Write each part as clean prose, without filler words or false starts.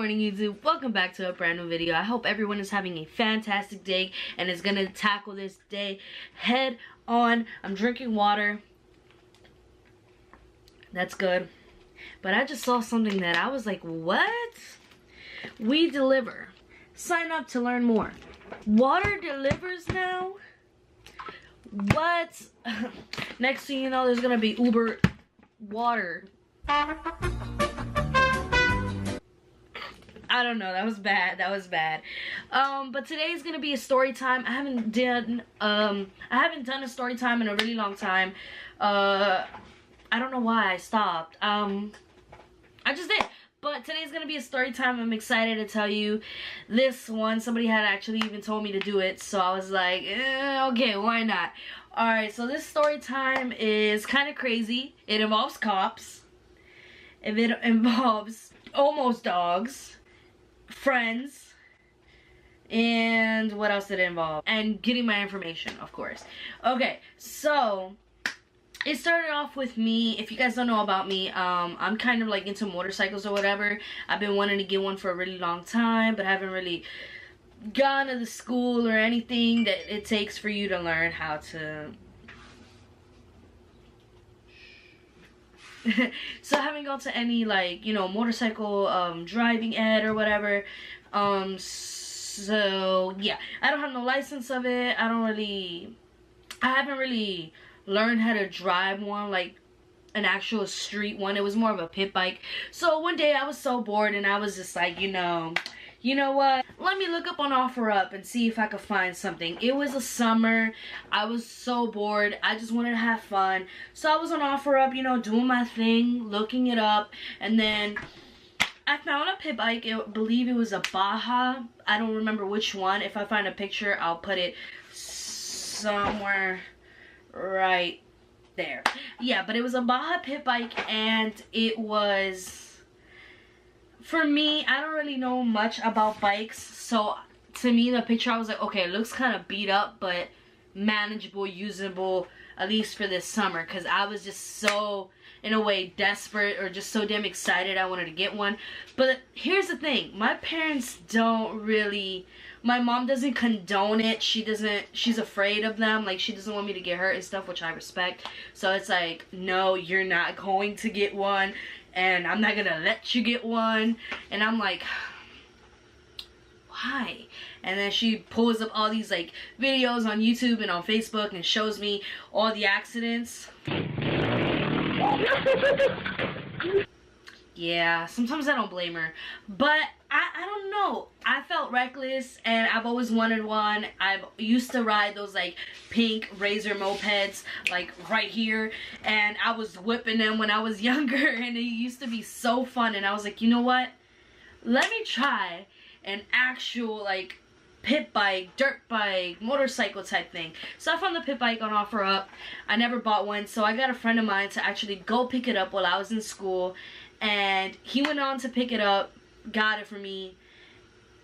morning, YouTube. Welcome back to a brand new video. I hope everyone is having a fantastic day and is gonna tackle this day head on. I'm drinking water. That's good. But I just saw something that I was like, what? We deliver. Sign up to learn more. Water delivers now? What? Next thing you know, there's gonna be Uber water. I don't know, that was bad. That was bad. But today is gonna be a story time. I haven't done a story time in a really long time. I don't know why I stopped. I just did. But today's gonna be a story time. I'm excited to tell you this one. Somebody had actually even told me to do it, so I was like, okay, why not? Alright, so this story time is kind of crazy. It involves cops. It involves almost dogs, friends, and what else did it involve? And getting my information, of course. Okay, so it started off with me. If you guys don't know about me, I'm kind of like into motorcycles or whatever. I've been wanting to get one for a really long time, but haven't really gone to the school or anything that it takes for you to learn how to. So I haven't gone to any, like, you know, motorcycle driving ed or whatever. So yeah, I don't have no license of it. I haven't really learned how to drive one, like an actual street one. It was more of a pit bike. So one day I was so bored and I was just like, you know what, let me look up on OfferUp and see if I could find something. It was a summer. I was so bored. I just wanted to have fun. So I was on OfferUp, you know, doing my thing, looking it up, and then I found a pit bike. I believe it was a Baja. I don't remember which one. If I find a picture, I'll put it somewhere right there. Yeah, but it was a Baja pit bike, and it was, for me, I don't really know much about bikes, so to me the picture, I was like, okay, it looks kind of beat up but manageable, usable, at least for this summer, because I was just so, in a way, desperate, or just so damn excited I wanted to get one. But here's the thing, my parents don't really, my mom doesn't condone it. She's afraid of them. Like, she doesn't want me to get hurt and stuff, which I respect. So it's like, no, you're not going to get one, and I'm not gonna let you get one. And I'm like, why? And then she pulls up all these like videos on YouTube and on Facebook and shows me all the accidents. Yeah, sometimes I don't blame her, but I don't know. I felt reckless, and I've always wanted one. I've used to ride those like pink Razor mopeds, like right here, and I was whipping them when I was younger, and it used to be so fun. And I was like, you know what? Let me try an actual like pit bike, dirt bike, motorcycle type thing. So I found the pit bike on OfferUp. I never bought one, so I got a friend of mine to actually go pick it up while I was in school, and he went on to pick it up, got it for me,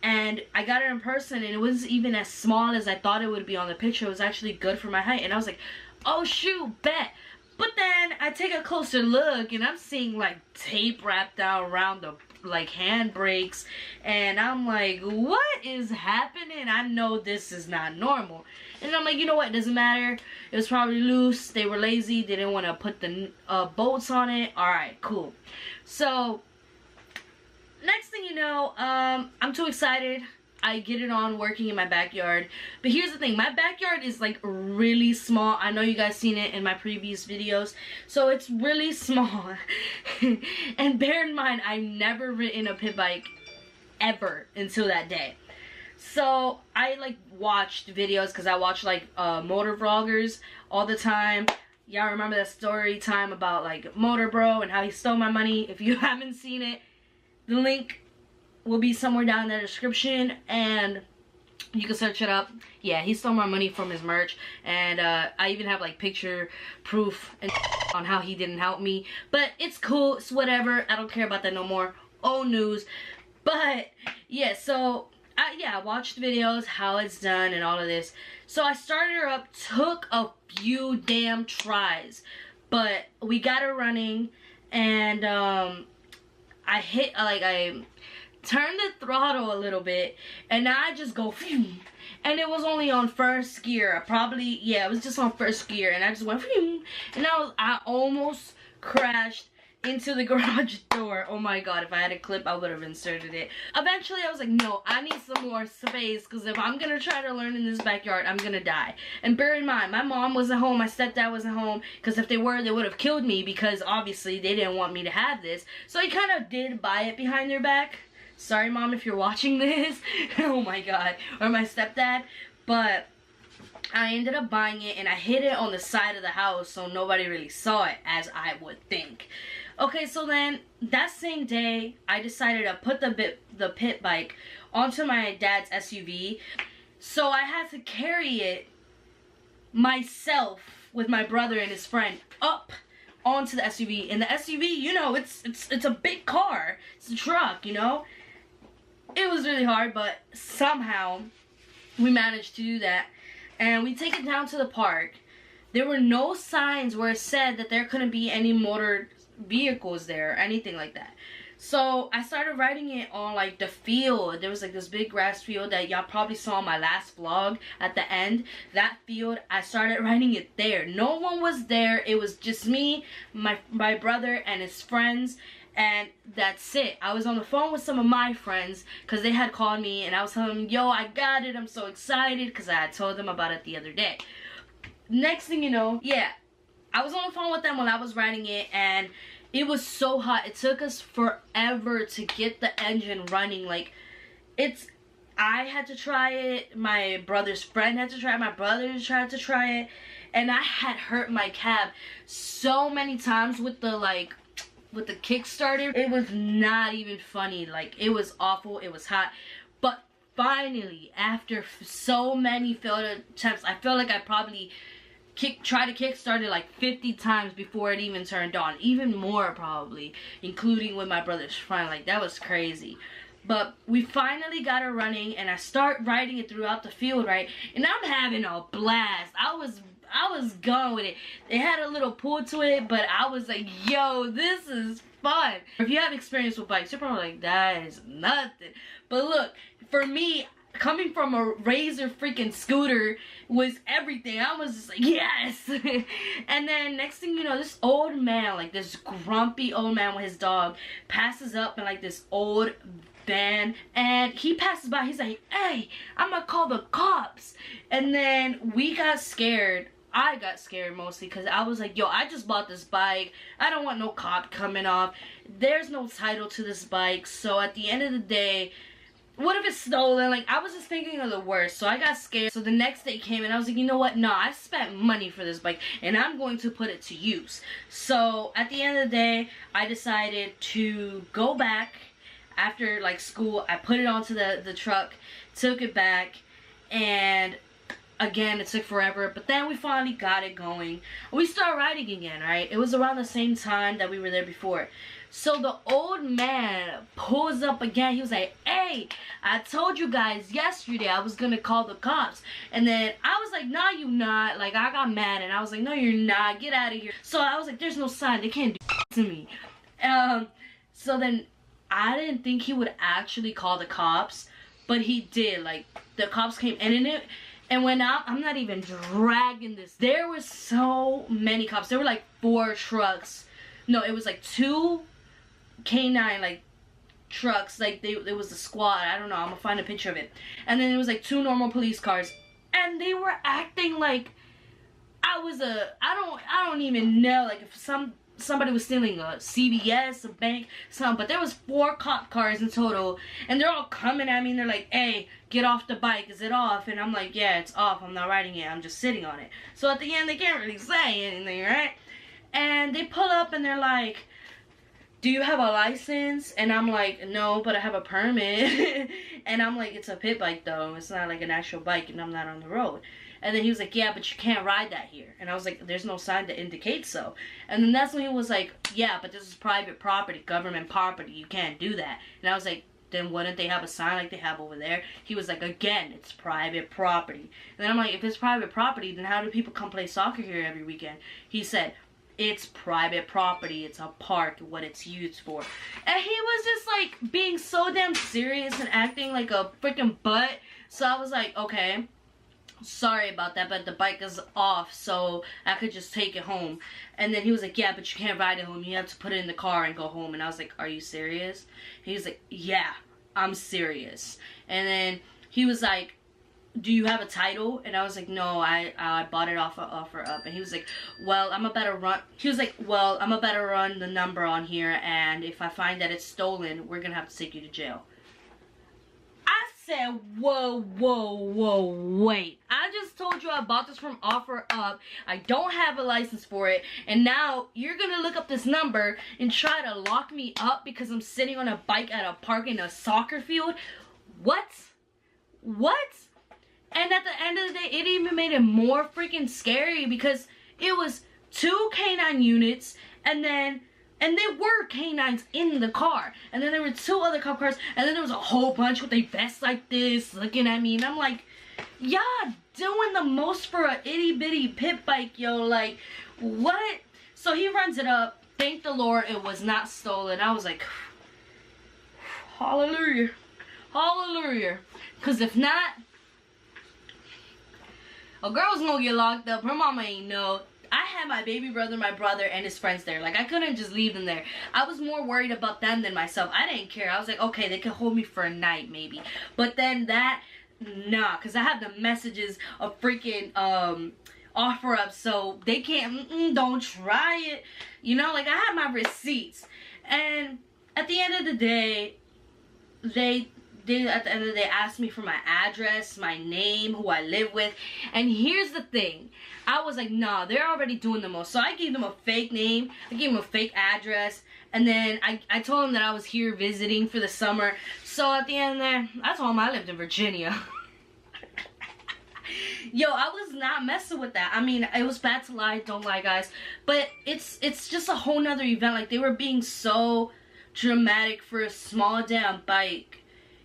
and I got it in person, and it wasn't even as small as I thought it would be on the picture. It was actually good for my height, and I was like, oh shoot, bet. But then I take a closer look, and I'm seeing like tape wrapped down around the like handbrakes, and I'm like, what is happening? I know this is not normal. And I'm like, you know what, it doesn't matter. It was probably loose. They were lazy. They didn't want to put the bolts on it. Alright, cool. So next thing you know, I'm too excited. I get it on working in my backyard. But here's the thing, my backyard is like really small. I know you guys seen it in my previous videos. So it's really small. And bear in mind, I've never ridden a pit bike ever until that day. So I like watched videos, because I watch like motor vloggers all the time. Y'all remember that story time about like Motor Bro and how he stole my money? If you haven't seen it, the link will be somewhere down in the description, and you can search it up. Yeah, he stole my money from his merch, and I even have like picture proof and on how he didn't help me. But it's cool, it's whatever. I don't care about that no more. Old news. But yeah, so I watched videos, how it's done and all of this. So I started her up, took a few damn tries, but we got her running, and I turn the throttle a little bit, and I just go phew, and it was only on first gear. It was just on first gear, and I just went phew, and I almost crashed into the garage door. Oh my god, if I had a clip, I would have inserted it. Eventually, I was like, no, I need some more space, because if I'm gonna try to learn in this backyard, I'm gonna die. And bear in mind, my mom wasn't home, my stepdad wasn't home, because if they were, they would have killed me, because obviously they didn't want me to have this. So I kind of did buy it behind their back. Sorry, Mom, if you're watching this. Oh my god. Or my stepdad. But I ended up buying it, and I hid it on the side of the house so nobody really saw it, as I would think. Okay, so then that same day, I decided to put the pit bike onto my dad's SUV. So I had to carry it myself with my brother and his friend up onto the SUV. And the SUV, you know, it's a big car. It's a truck, you know. It was really hard, but somehow we managed to do that. And we take it down to the park. There were no signs where it said that there couldn't be any motor vehicles there or anything like that. So I started riding it on like the field. There was like this big grass field that y'all probably saw in my last vlog at the end. That field, I started riding it there. No one was there. It was just me, my brother, and his friends. And that's it. I was on the phone with some of my friends because they had called me, and I was telling them, yo, I got it. I'm so excited, because I had told them about it the other day. Next thing you know, yeah, I was on the phone with them when I was riding it, and it was so hot. It took us forever to get the engine running. Like, I had to try it. My brother's friend had to try it. My brother tried to try it. And I had hurt my cab so many times with the Kickstarter. It was not even funny. Like, it was awful. It was hot. But finally, after so many failed attempts, I feel like I probably tried to kickstart it like 50 times before it even turned on. Even more probably, including with my brother's friend. Like, that was crazy. But we finally got it running, and I start riding it throughout the field, right? And I'm having a blast. I was going with it. It had a little pull to it, but I was like, yo, this is fun. If you have experience with bikes, you're probably like, that is nothing. But look, for me, coming from a Razor freaking scooter was everything. I was just like, yes. And then next thing you know, this old man, like this grumpy old man with his dog, passes up in like this old van, and he passes by. He's like, hey, I'm gonna call the cops. And then we got scared. I got scared mostly because I was like, yo, I just bought this bike. I don't want no cop coming off. There's no title to this bike. So at the end of the day, what if it's stolen? Like, I was just thinking of the worst. So I got scared. So the next day came, and I was like, you know what? No, I spent money for this bike, and I'm going to put it to use. So at the end of the day, I decided to go back after like school. I put it onto the truck, took it back, and again, it took forever, but then we finally got it going. We started riding again, right? It was around the same time that we were there before. So the old man pulls up again. He was like, hey, I told you guys yesterday I was gonna call the cops. And then I was like, nah, you not. Like, I got mad, and I was like, no, you're not. Get out of here. So I was like, there's no sign. They can't do to me. So then I didn't think he would actually call the cops, but he did. Like, the cops came in it. And when I'm not even dragging this, there were so many cops. There were like 4 trucks. No, it was like 2 K9 like trucks. Like, it was a squad. I don't know. I'm gonna find a picture of it. And then it was like 2 normal police cars, and they were acting like I was I don't even know, like if somebody was stealing a CVS, a bank, something. But there was 4 cop cars in total, and they're all coming at me, and they're like, hey, get off the bike, is it off? And I'm like, yeah, it's off, I'm not riding it, I'm just sitting on it. So at the end, they can't really say anything, right? And they pull up, and they're like, do you have a license? And I'm like, no, but I have a permit. And I'm like, it's a pit bike though, it's not like an actual bike, and I'm not on the road. And then he was like, yeah, but you can't ride that here. And I was like, there's no sign that indicates so. And then that's when he was like, yeah, but this is private property, government property, you can't do that. And I was like, then wouldn't they have a sign like they have over there? He was like, again, it's private property. And then I'm like, if it's private property, then how do people come play soccer here every weekend? He said, it's private property, it's a park, what it's used for. And he was just like being so damn serious and acting like a freaking butt. So I was like, okay, sorry about that, but the bike is off, so I could just take it home. And then he was like, yeah, but you can't ride it home, you have to put it in the car and go home. And I was like, are you serious? He was like, yeah, I'm serious. And then he was like, do you have a title? And I was like, no, I bought it off of OfferUp. And he was like, well, I'm about to run the number on here, and if I find that it's stolen, we're gonna have to take you to jail. I said, whoa, wait. I just told you I bought this from OfferUp. I don't have a license for it, and now you're gonna look up this number and try to lock me up because I'm sitting on a bike at a park in a soccer field? What? And at the end of the day, it even made it more freaking scary because it was 2 canine units, and there were canines in the car, and then there were 2 other cop cars, and then there was a whole bunch with a vest like this looking at me, and I'm like, y'all doing the most for a itty bitty pit bike, yo, like, what? So he runs it up. Thank the Lord it was not stolen. I was like, hallelujah, hallelujah, because if not, a girl's gonna get locked up. Her mama ain't know. I had my baby brother, my brother, and his friends there. Like, I couldn't just leave them there. I was more worried about them than myself. I didn't care. I was like, okay, they can hold me for a night, maybe. But then that, nah, because I have the messages of freaking OfferUp, so they can't, don't try it. You know, like, I had my receipts. And at the end of the day, they asked me for my address, my name, who I live with. And here's the thing, I was like, nah, they're already doing the most. So I gave them a fake name, I gave them a fake address, and then I told them that I was here visiting for the summer. So at the end there, I told them I lived in Virginia. Yo, I was not messing with that. I mean, it was bad to lie, don't lie, guys, but it's just a whole nother event. Like, they were being so dramatic for a small damn bike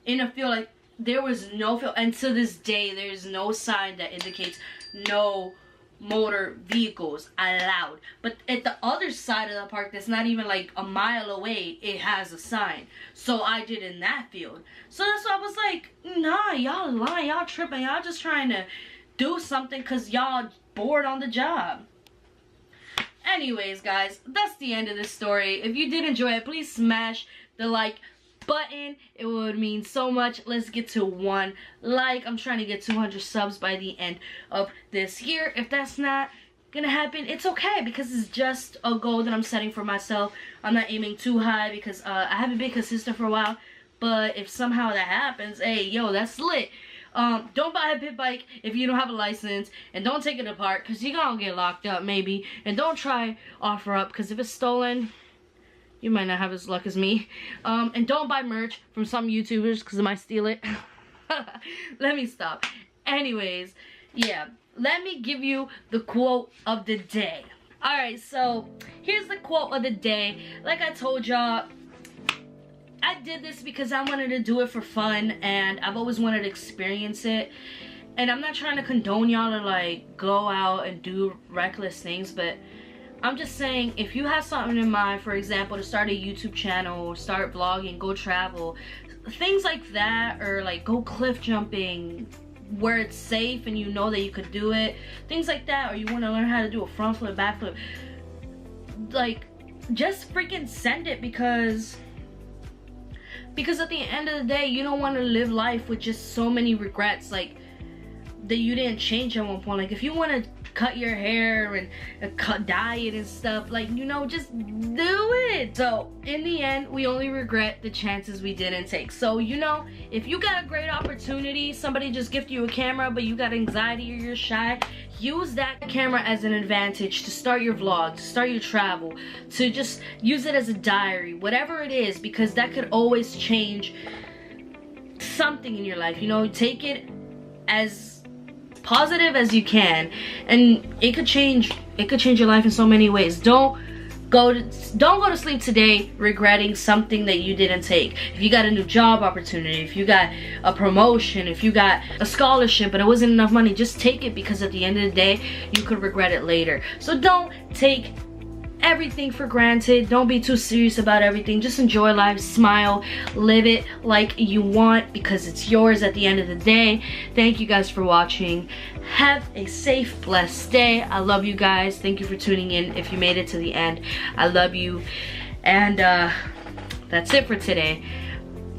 in a field. Like, there was no field, and to this day there's no sign that indicates no motor vehicles allowed. But at the other side of the park, that's not even like a mile away, it has a sign. So I did in that field. So that's why I was like, nah, y'all lying, y'all tripping, y'all just trying to do something because y'all bored on the job. Anyways, guys, that's the end of this story. If you did enjoy it, please smash the like button. It would mean so much. Let's get to 1 like. I'm trying to get 200 subs by the end of this year. If that's not gonna happen, it's okay, because it's just a goal that I'm setting for myself. I'm not aiming too high because I haven't been consistent for a while, but if somehow that happens, hey, yo, that's lit. Don't buy a pit bike if you don't have a license, and don't take it apart because you're gonna get locked up maybe, and don't try OfferUp because if it's stolen, you might not have as luck as me. And don't buy merch from some YouTubers because they might steal it. Let me stop. Anyways, yeah, let me give you the quote of the day. Alright, so here's the quote of the day. Like I told y'all, I did this because I wanted to do it for fun, and I've always wanted to experience it. And I'm not trying to condone y'all to like go out and do reckless things, but I'm just saying, if you have something in mind, for example, to start a YouTube channel, or start vlogging, go travel, things like that, or like go cliff jumping where it's safe and you know that you could do it, things like that, or you want to learn how to do a front flip, back flip, like, just freaking send it, because at the end of the day, you don't want to live life with just so many regrets, like, that you didn't change at one point. Like, if you want to cut your hair and cut diet and stuff, like, you know, just do it. So in the end, we only regret the chances we didn't take. So, you know, if you got a great opportunity, somebody just gifted you a camera but you got anxiety or you're shy, use that camera as an advantage to start your vlog, to start your travel, to just use it as a diary, whatever it is, because that could always change something in your life. You know, take it as positive as you can, and it could change your life in so many ways. Don't go to sleep today regretting something that you didn't take. If you got a new job opportunity, if you got a promotion, if you got a scholarship but it wasn't enough money, just take it, because at the end of the day you could regret it later. So don't take everything for granted. Don't be too serious about everything. Just enjoy life, smile, live it like you want, because it's yours at the end of the day. Thank you guys for watching. Have a safe, blessed day. I love you guys. Thank you for tuning in. If you made it to the end, I love you. And that's it for today.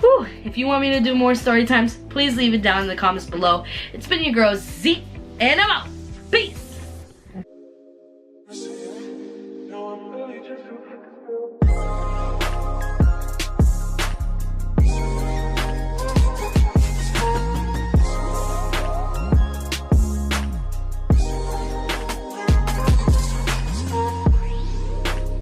Whew. If you want me to do more story times, please leave it down in the comments below. It's been your girl Z, and I'm out. Peace.